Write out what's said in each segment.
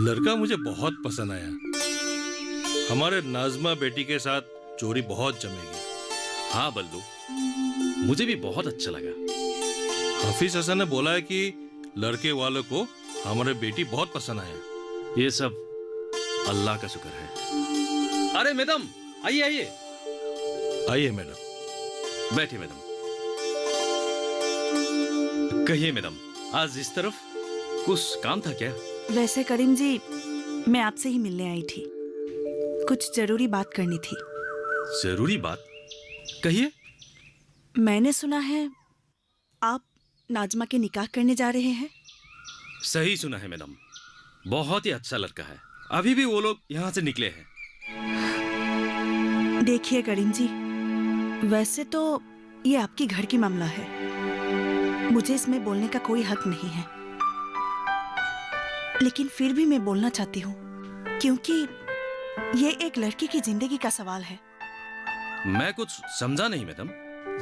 लड़का मुझे बहुत पसंद आया। हमारे नाज़मा बेटी के साथ जोड़ी बहुत जमेगी। हाँ बल्लू, मुझे भी बहुत अच्छा लगा। हाफिज हसन ने बोला है कि लड़के वालों को हमारे बेटी बहुत पसंद आया। ये सब अल्लाह का शुक्र है। अरे मैडम, आइए आइए। आइए मैडम। बैठिए मैडम। कहिए मैडम, आज इस तरफ कुछ काम था क्या? वैसे करीम जी, मैं आपसे ही मिलने आई थी। कुछ जरूरी बात करनी थी। जरूरी बात? कहिए। मैंने सुना है आप नाजमा के निकाह करने जा रहे हैं। सही सुना है मैडम, बहुत ही अच्छा लड़का है। अभी भी वो लोग यहाँ से निकले हैं। देखिए करीम जी, वैसे तो ये आपकी घर की मामला है, मुझे इसमें बोलने का कोई हक नहीं है, लेकिन फिर भी मैं बोलना चाहती हूँ क्योंकि ये एक लड़की की जिंदगी का सवाल है। मैं कुछ समझा नहीं मैडम,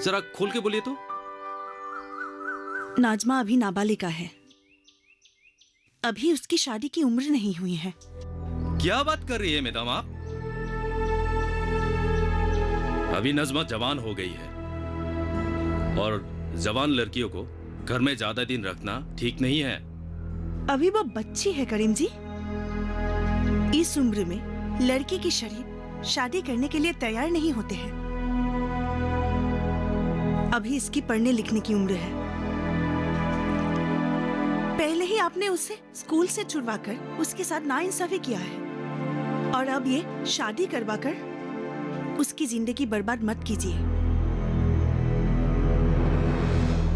जरा खोल के बोलिए तो। नाजमा अभी नाबालिगा है, अभी उसकी शादी की उम्र नहीं हुई है। क्या बात कर रही है मैडम आप? अभी नज़मा जवान हो गई है और जवान लड़कियों को घर में ज्यादा दिन रखना ठीक नहीं है। अभी वो बच्ची है करीम जी। इस उम्र में लड़की की शरीर शादी करने के लिए तैयार नहीं होते हैं। अभी इसकी पढ़ने लिखने की उम्र है। पहले ही आपने उसे स्कूल से छुड़वाकर उसके साथ नाइंसाफी किया है और अब ये शादी करवाकर उसकी जिंदगी बर्बाद मत कीजिए।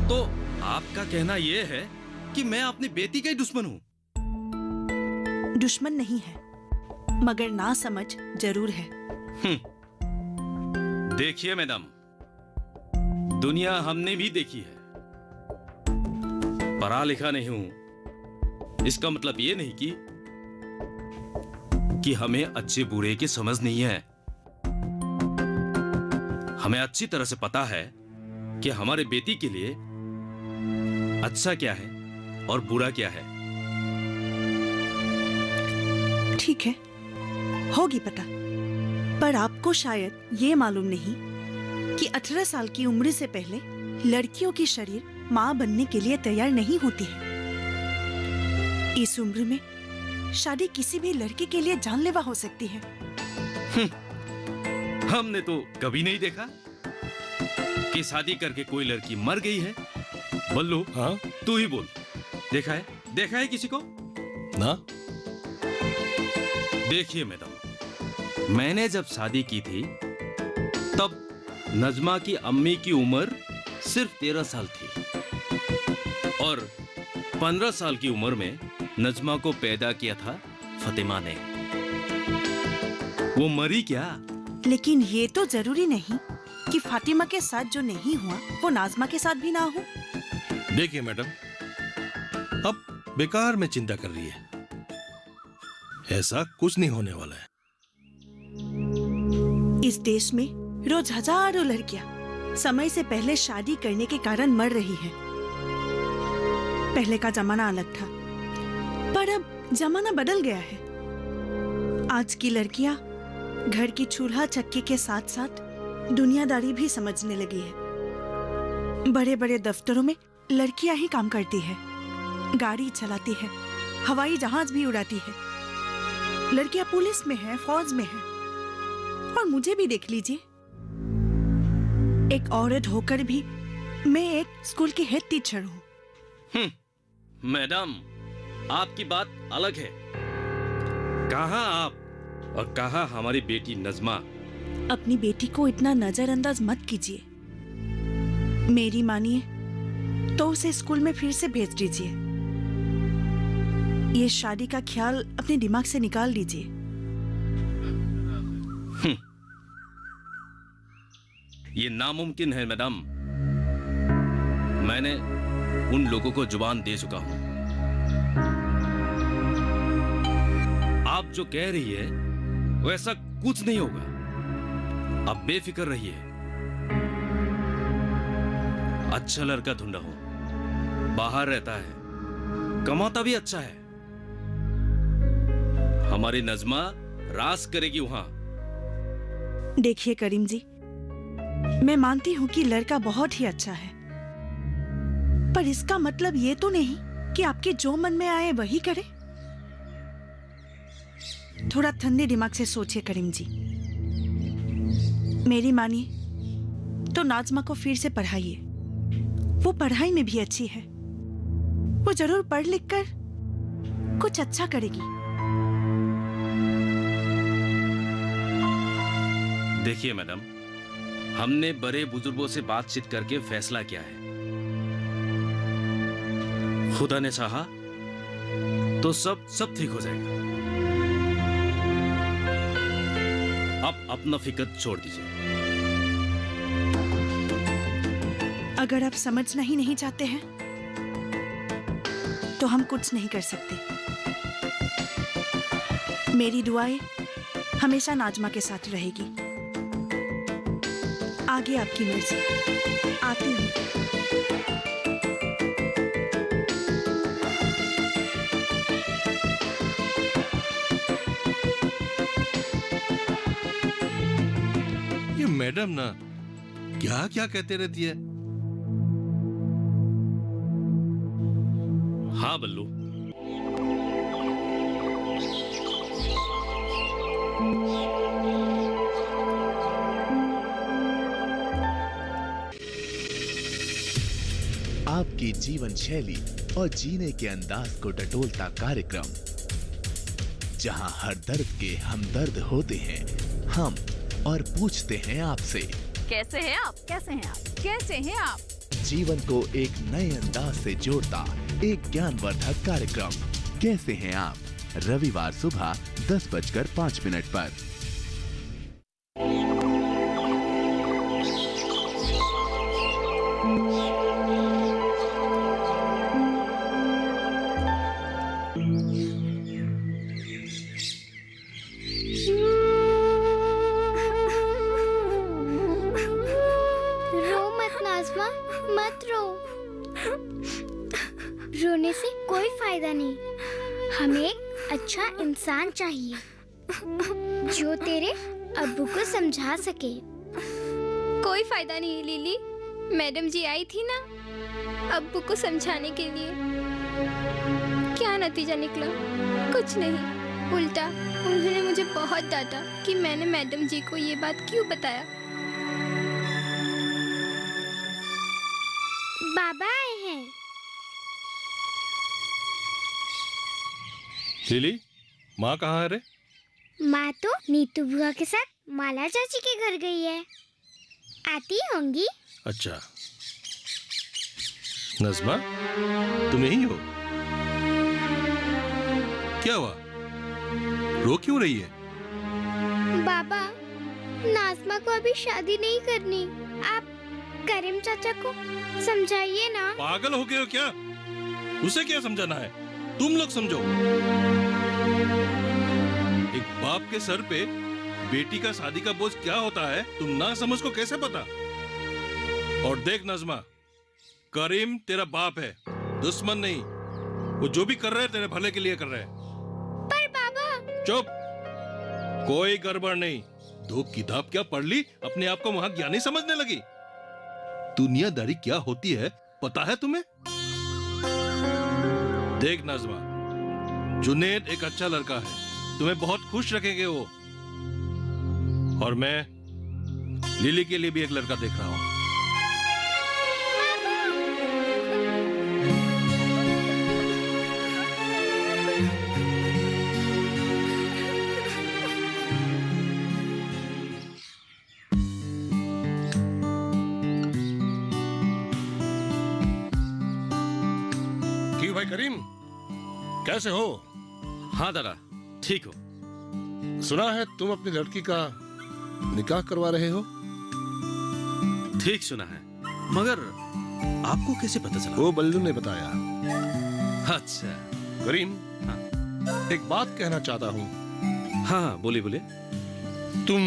तो आपका कहना यह है कि मैं अपनी बेटी का ही दुश्मन हूँ? दुश्मन नहीं है, मगर ना समझ जरूर है। देखिए मैडम, दुनिया हमने भी देखी है। पढ़ा लिखा नहीं हूं इसका मतलब ये नहीं कि हमें अच्छे बुरे की समझ नहीं है। हमें अच्छी तरह से पता है कि हमारे बेटी के लिए अच्छा क्या है और बुरा क्या है। ठीक है, होगी पता, पर आपको शायद ये मालूम नहीं कि 18 साल की उम्र से पहले लड़कियों की शरीर मां बनने के लिए तैयार नहीं होती है। इस उम्र में शादी किसी भी लड़की के लिए जानलेवा हो सकती है। हमने तो कभी नहीं देखा कि शादी करके कोई लड़की मर गई है। बल्लू, हाँ तू ही बोल, देखा है किसी को? ना। देखिए मैडम, मैंने जब शादी की थी तब नज़मा की अम्मी की उम्र सिर्फ 13 साल थी और 15 साल की उम्र में नज़मा को पैदा किया था फातिमा ने। वो मरी क्या? लेकिन ये तो जरूरी नहीं कि फातिमा के साथ जो नहीं हुआ वो नाजमा के साथ भी ना हो। देखिए मैडम, अब बेकार में चिंता कर रही है, ऐसा कुछ नहीं होने वाला है। इस देश में रोज हजारों लड़कियां समय से पहले शादी करने के कारण मर रही हैं। पहले का जमाना अलग था, पर अब जमाना बदल गया है। आज की लड़कियां घर की चूल्हा चक्की के साथ साथ दुनियादारी भी समझने लगी है। बड़े बड़े दफ्तरों में लड़कियां ही काम करती है, गाड़ी चलाती है, हवाई जहाज भी उड़ाती है। लड़कियां पुलिस में है, फौज में है। और मुझे भी देख लीजिए, एक औरत होकर भी मैं एक स्कूल की हेड टीचर हूँ। मैडम, आपकी बात अलग है। कहाँ आप और कहाँ हमारी बेटी नज़मा? अपनी बेटी को इतना नजरअंदाज मत कीजिए। मेरी मानिए तो उसे स्कूल में फिर से भेज दीजिए। ये शादी का ख्याल अपने दिमाग से निकाल दीजिए। ये नामुमकिन है मैडम। मैंने उन लोगों को जुबान दे चुका हूं। आप जो कह रही है वैसा कुछ नहीं होगा, आप बेफिक्र रहिए। अच्छा लड़का ढूंढा हूं, बाहर रहता है, कमाता भी अच्छा है। हमारी नजमा रास करेगी वहां। देखिए करीम जी, मैं मानती हूँ कि लड़का बहुत ही अच्छा है, पर इसका मतलब ये तो नहीं कि आपके जो मन में आए वही करे। थोड़ा ठंडे दिमाग से सोचिए करीम जी। मेरी मानिए तो नाज़मा को फिर से पढ़ाइए। वो पढ़ाई में भी अच्छी है, वो जरूर पढ़ लिख कर कुछ अच्छा करेगी। देखिए मैडम, हमने बड़े बुजुर्गों से बातचीत करके फैसला किया है। खुदा ने चाहा तो सब ठीक हो जाएगा। आप अपना फिक्र छोड़ दीजिए। अगर आप समझना ही नहीं चाहते हैं तो हम कुछ नहीं कर सकते। मेरी दुआएं हमेशा नाज़मा के साथ रहेगी। आगे आपकी मर्जी। आती हूँ। ये मैडम ना क्या क्या कहते रहती है। हाँ बल्लू, आपकी जीवन शैली और जीने के अंदाज को टटोलता कार्यक्रम, जहां हर दर्द के हमदर्द होते हैं हम और पूछते हैं आपसे, कैसे हैं आप? कैसे हैं आप? कैसे हैं आप? जीवन को एक नए अंदाज से जोड़ता एक ज्ञानवर्धक कार्यक्रम कैसे हैं आप, रविवार सुबह 10:05 पर। रो मत नाज़मा, मत रो। रोने से कोई फायदा नहीं। हमें एक अच्छा इंसान चाहिए जो तेरे अब्बू को समझा सके। कोई फायदा नहीं लिली। मैडम जी आई थी ना अब्बू को समझाने के लिए, क्या नतीजा निकला? कुछ नहीं, उल्टा उन्होंने मुझे बहुत डांटा कि मैंने मैडम जी को ये बात क्यों बताया। बाबा आए हैं। लिली, माँ कहाँ है रे? माँ तो नीतू बुआ के साथ माला चाची के घर गई है। आती होंगी। अच्छा, नज़मा तुम यही हो? क्या हुआ, रो क्यों रही है? बाबा, नाज़मा को अभी शादी नहीं करनी। आप करीम चाचा को समझाइए ना। पागल हो गए हो क्या? उसे क्या समझाना है? तुम लोग समझो। एक बाप के सर पे बेटी का शादी का बोझ क्या होता है तुम ना समझ को कैसे पता? और देख नज़मा, करीम तेरा बाप है, दुश्मन नहीं। वो जो भी कर रहे हैं तेरे भले के लिए कर रहे हैं। पर बाबा। चुप, कोई गड़बड़ नहीं। दो किताब क्या पढ़ ली, अपने आप को वहां ज्ञानी समझने लगी। दुनियादारी क्या होती है पता है तुम्हें? देख नज़मा, जुनेद एक अच्छा लड़का है, तुम्हें बहुत खुश रखेंगे वो। और मैं लिली के लिए भी एक लड़का देख रहा हूं। क्यों भाई करीम, कैसे हो? हाँ दादा, ठीक हो। सुना है तुम अपनी लड़की का निकाह करवा रहे हो। ठीक सुना है, मगर आपको कैसे पता चला? वो बल्लू ने बताया। अच्छा। करीम, हाँ। एक बात कहना चाहता हूँ। हाँ बोलिए बोलिए। तुम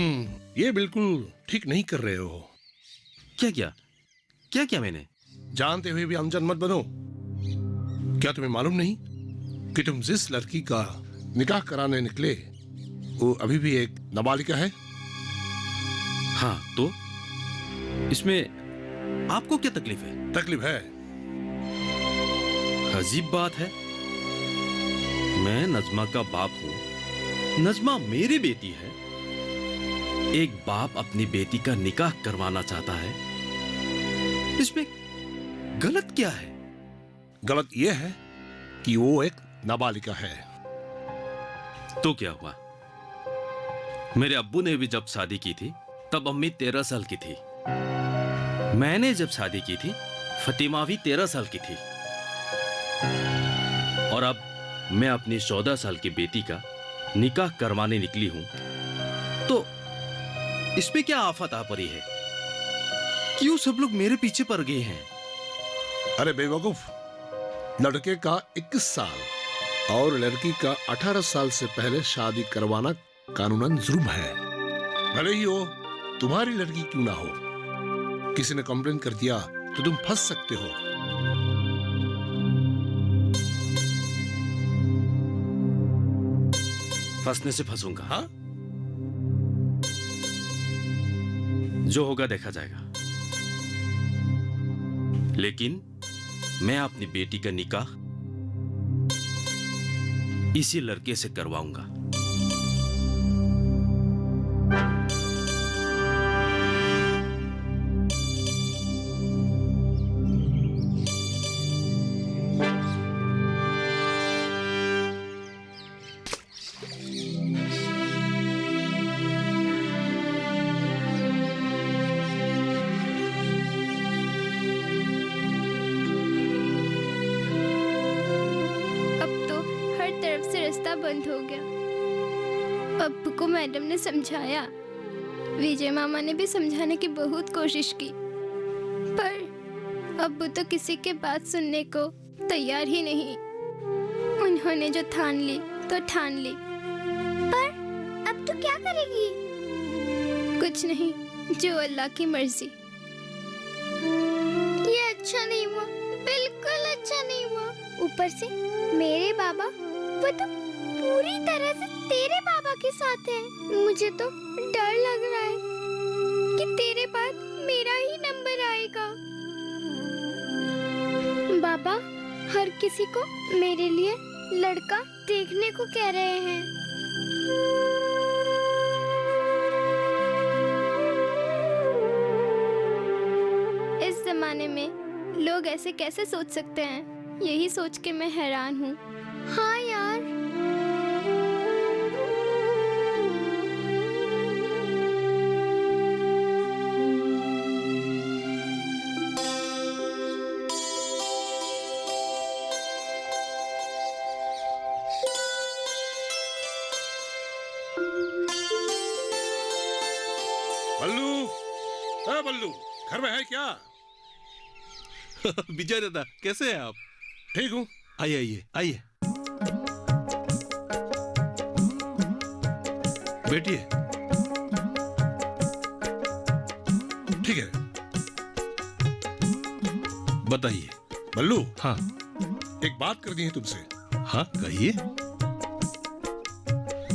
ये बिल्कुल ठीक नहीं कर रहे हो। क्या क्या क्या क्या मैंने? जानते हुए भी अनजान मत बनो। क्या तुम्हें मालूम नहीं कि तुम जिस लड़की का निकाह कराने निकले वो अभी भी एक नाबालिगा है? हाँ, तो इसमें आपको क्या तकलीफ है? तकलीफ है। अजीब बात है। मैं नजमा का बाप हूं, नजमा मेरी बेटी है। एक बाप अपनी बेटी का निकाह करवाना चाहता है, इसमें गलत क्या है? गलत यह है कि वो एक नाबालिगा है। तो क्या हुआ? मेरे अब्बू ने भी जब शादी की थी तब अम्मी 13 साल की थी। मैंने जब शादी की थी फतिमा भी 13 साल की थी। और अब मैं अपनी 14 साल की बेटी का निकाह करवाने निकली हूं, तो इसमें क्या आफत आ पड़ी है? क्यों सब लोग मेरे पीछे पड़ गए हैं? अरे बेवकूफ, लड़के का 21 साल और लड़की का 18 साल से पहले शादी करवाना कानूनन जुर्म है। भले ही हो तुम्हारी लड़की क्यों ना हो, किसी ने कंप्लेन कर दिया तो तुम फंस सकते हो। फंसने से फंसूंगा? हाँ, जो होगा देखा जाएगा। लेकिन मैं अपनी बेटी का निकाह इसी लड़के से करवाऊंगा। बंद हो गया। अब्बू को मैडम ने समझाया, विजय मामा ने भी समझाने की बहुत कोशिश की, पर अब्बू तो किसी के बात सुनने को तैयार ही नहीं। उन्होंने जो ठान ली तो ठान ली। पर अब तो क्या करेगी? कुछ नहीं, जो अल्लाह की मर्जी। ये अच्छा नहीं हुआ, बिल्कुल अच्छा नहीं हुआ। ऊपर से मेरे बाबा, वो तो पूरी तरह से तेरे बाबा के साथ है। मुझे तो डर लग रहा है कि तेरे बाद मेरा ही नंबर आएगा। बाबा हर किसी को मेरे लिए लड़का देखने को कह रहे हैं। इस जमाने में लोग ऐसे कैसे सोच सकते हैं, यही सोच के मैं हैरान हूँ। हाँ यार, बल्लू, बल्लू घर में है क्या? विजय दादा, कैसे हैं आप? ठीक हूँ। आइए आइए आइए, बैठिए। ठीक है। बताइए। बल्लू, हाँ एक बात करनी है तुमसे। हाँ कहिए।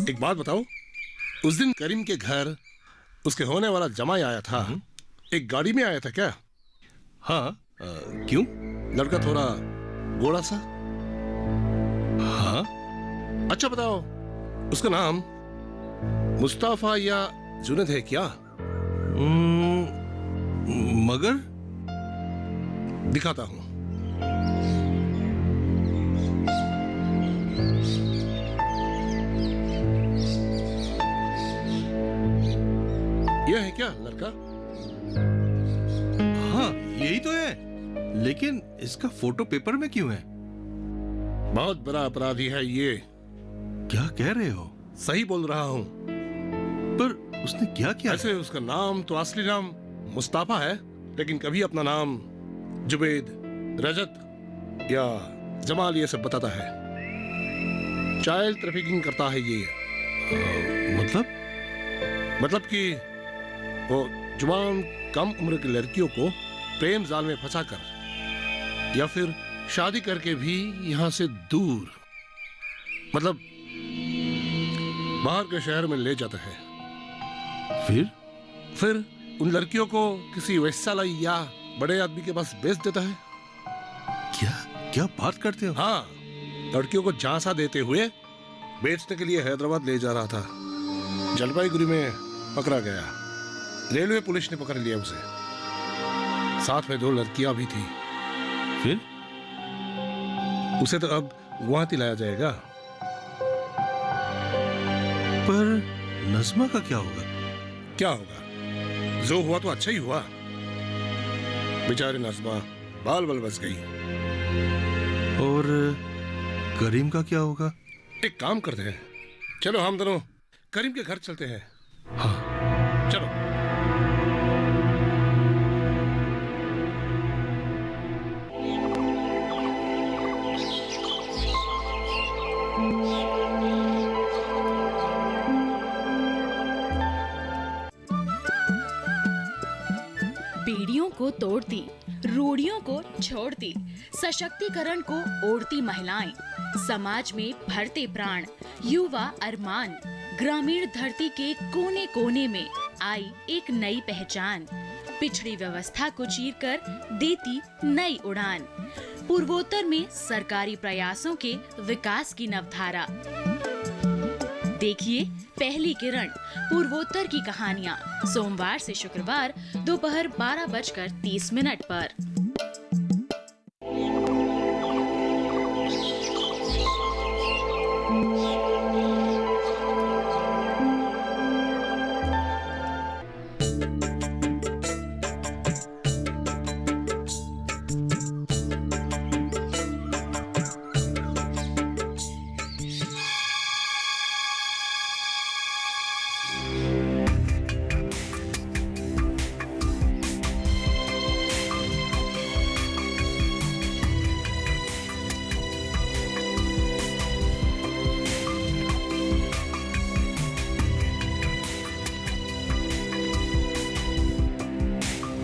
एक बात बताओ, उस दिन करीम के घर उसके होने वाला जमाई आया था, एक गाड़ी में आया था क्या? हाँ, क्यों? लड़का थोड़ा गोरा सा। हाँ। अच्छा बताओ, उसका नाम मुस्ताफा या जुनैद है क्या? मगर दिखाता हूं। यह है क्या लड़का? हाँ यही तो है, लेकिन इसका फोटो पेपर में क्यों है? बहुत बड़ा अपराधी है ये। क्या कह रहे हो? सही बोल रहा हूँ। पर उसने क्या किया? ऐसे उसका नाम तो असली नाम मुस्ताफा है, लेकिन कभी अपना नाम जुबैद, रजत या जमाल ये सब बताता है। चाइल्ड ट्रैफिकिंग करता है ये। मतलब कि वो जवान कम उम्र की लड़कियों को प्रेम जाल में फंसाकर या फिर शादी करके भी यहाँ से दूर, मतलब बाहर के शहर में ले जाता है। फिर उन लड़कियों को किसी वेश्यालय या बड़े आदमी के पास बेच देता है। क्या क्या बात करते हो? हाँ, लड़कियों को झांसा देते हुए बेचने के लिए हैदराबाद ले जा रहा था। जलपाईगुड़ी में पकड़ा गया। रेलवे पुलिस ने पकड़ लिया उसे। साथ में 2 लड़कियां भी थी। फिर उसे तो अब गुवाहाटी लाया जाएगा। पर नज़्मा का क्या होगा? क्या होगा? जो हुआ तो अच्छा ही हुआ। बेचारी नज़्मा बाल बाल बच गई। और करीम का क्या होगा? एक काम करते हैं, चलो हम दोनों करीम के घर चलते हैं। हाँ, चलो। बेड़ियों को तोड़ती, रूढ़ियों को छोड़ती, सशक्तिकरण को ओढ़ती महिलाएं, समाज में भरते प्राण, युवा अरमान, ग्रामीण धरती के कोने कोने में आई एक नई पहचान, पिछड़ी व्यवस्था को चीरकर देती नई उड़ान, पूर्वोत्तर में सरकारी प्रयासों के विकास की नवधारा। देखिए पहली किरण, पूर्वोत्तर की कहानियाँ, सोमवार से शुक्रवार दोपहर 12:30 पर।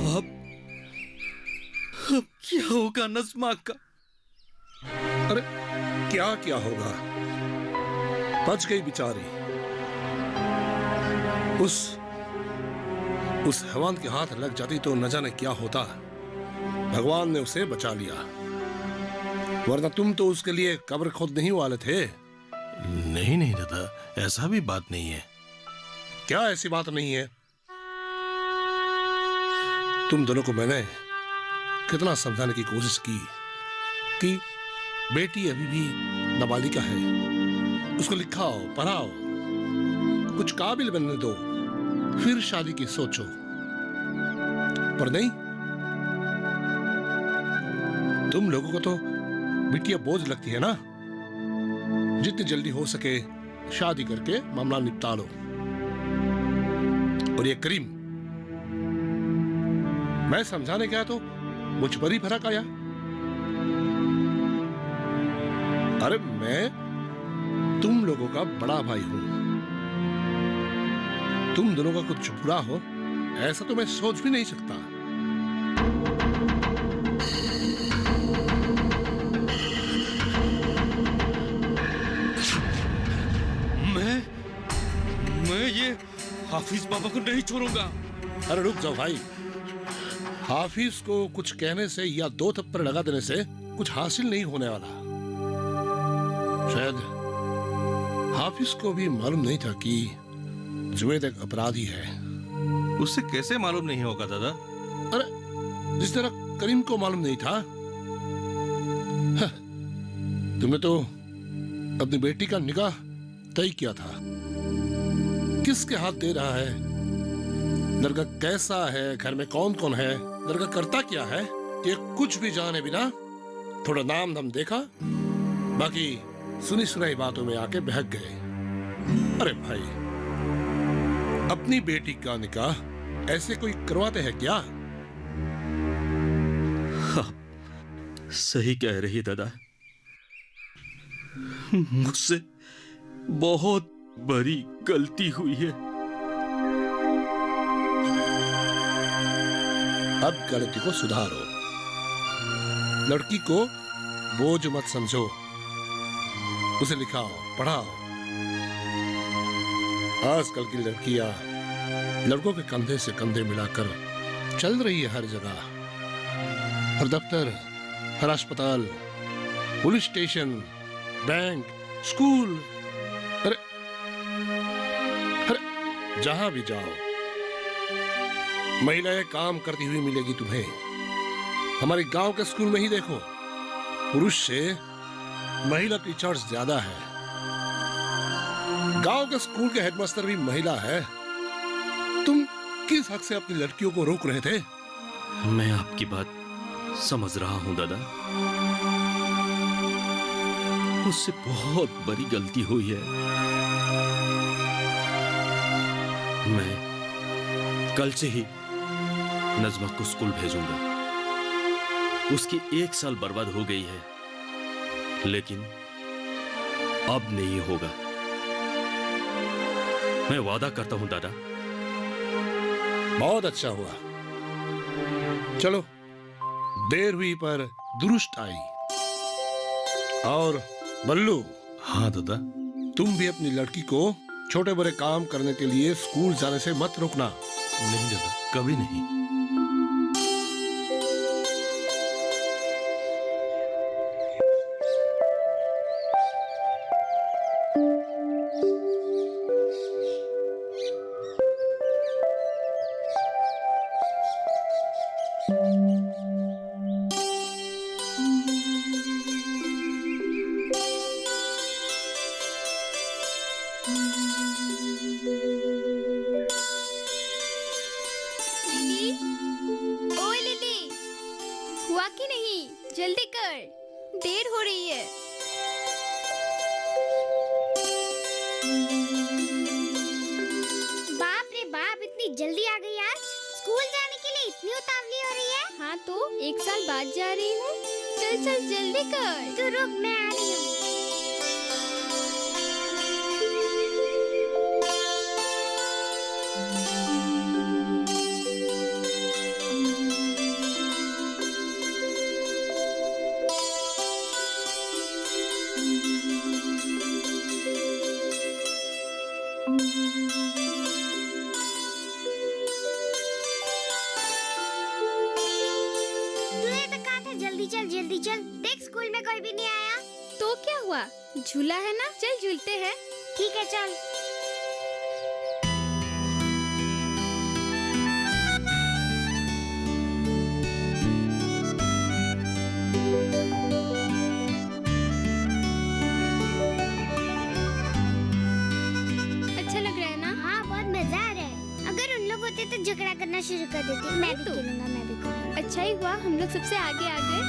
अब क्या होगा नज़्मा का? अरे क्या क्या होगा? बच गई बेचारी। उस हैवान के हाथ लग जाती तो न जाने क्या होता। भगवान ने उसे बचा लिया, वरना तुम तो उसके लिए कब्र खोदने ही वाले थे। नहीं नहीं दादा, ऐसा भी बात नहीं है। क्या ऐसी बात नहीं है? तुम दोनों को मैंने कितना समझाने की कोशिश की कि बेटी अभी भी नाबालिगा है, उसको लिखाओ पढ़ाओ, कुछ काबिल बनने दो, फिर शादी की सोचो। पर नहीं, तुम लोगों को तो बिटिया बोझ लगती है ना। जितनी जल्दी हो सके शादी करके मामला निपटा लो। और ये करीम, मैं समझाने गया तो मुझ पर ही फर्क आया। अरे मैं तुम लोगों का बड़ा भाई हूं। तुम दोनों का कुछ बुरा हो ऐसा तो मैं सोच भी नहीं सकता। मैं ये हाफिज बाबा को नहीं छोड़ूंगा। अरे रुक जाओ भाई, हाफिज को कुछ कहने से या 2 थप्पड़ लगा देने से कुछ हासिल नहीं होने वाला। शायद हाफिज को भी मालूम नहीं था कि जुवेद एक अपराधी है। उससे कैसे मालूम नहीं होगा दादा? अरे जिस तरह करीम को मालूम नहीं था। तुमने तो अपनी बेटी का निकाह तय किया था। किसके हाथ दे रहा है, लड़का कैसा है, घर में कौन कौन है, लड़का करता क्या है, ये कुछ भी जाने बिना थोड़ा नाम धाम देखा, बाकी सुनी सुनाई बातों में आके बहक गए। अरे भाई, अपनी बेटी का निकाह ऐसे कोई करवाते हैं क्या? हाँ, सही कह रही दादा। मुझसे बहुत बड़ी गलती हुई है। अब गलती को सुधारो, लड़की को बोझ मत समझो, उसे लिखाओ पढ़ाओ, आजकल की लड़कियां लड़कों के कंधे से कंधे मिलाकर चल रही है हर जगह, हर दफ्तर, हर अस्पताल, पुलिस स्टेशन, बैंक, स्कूल, अरे अरे जहां भी जाओ महिलाएं काम करती हुई मिलेगी तुम्हें। हमारे गांव के स्कूल में ही देखो, पुरुष से महिला टीचर्स ज्यादा है। गांव के स्कूल के हेडमास्टर भी महिला है। तुम किस हक से अपनी लड़कियों को रोक रहे थे? मैं आपकी बात समझ रहा हूं दादा, मुझसे बहुत बड़ी गलती हुई है। मैं कल से ही नज़्मा को स्कूल भेजूंगा। उसकी 1 साल बर्बाद हो गई है, लेकिन अब नहीं होगा। मैं वादा करता हूं दादा। बहुत अच्छा हुआ। चलो, देर हुई पर दुरुस्त आई। और बल्लू, हाँ दादा। तुम भी अपनी लड़की को छोटे बड़े काम करने के लिए स्कूल जाने से मत रोकना। नहीं दादा, कभी नहीं। लिली, ओ लिली, हुआ कि नहीं? जल्दी कर, देर हो रही है। बाप रे बाप, इतनी जल्दी आ गई आज? स्कूल जाने के लिए इतनी उतावली हो रही है? हाँ तो 1 साल बाद जा रही हूँ। चल चल जल्दी कर। तू रुक, मैं आ रही हूँ। तूने तो कहा था जल्दी चल जल्दी चल। देख, स्कूल में कोई भी नहीं आया। तो क्या हुआ? झूला है ना, चल झूलते हैं। ठीक है, चल। अच्छा लग रहा है ना? हाँ, बहुत मजा आ रहा है। अगर उन लोग होते तो झगड़ा करना शुरू कर देते। मैं भी तो। खेलूंगा, मैं भी खेलूंगा। अच्छा ही हुआ हम लोग सबसे आगे आ गए।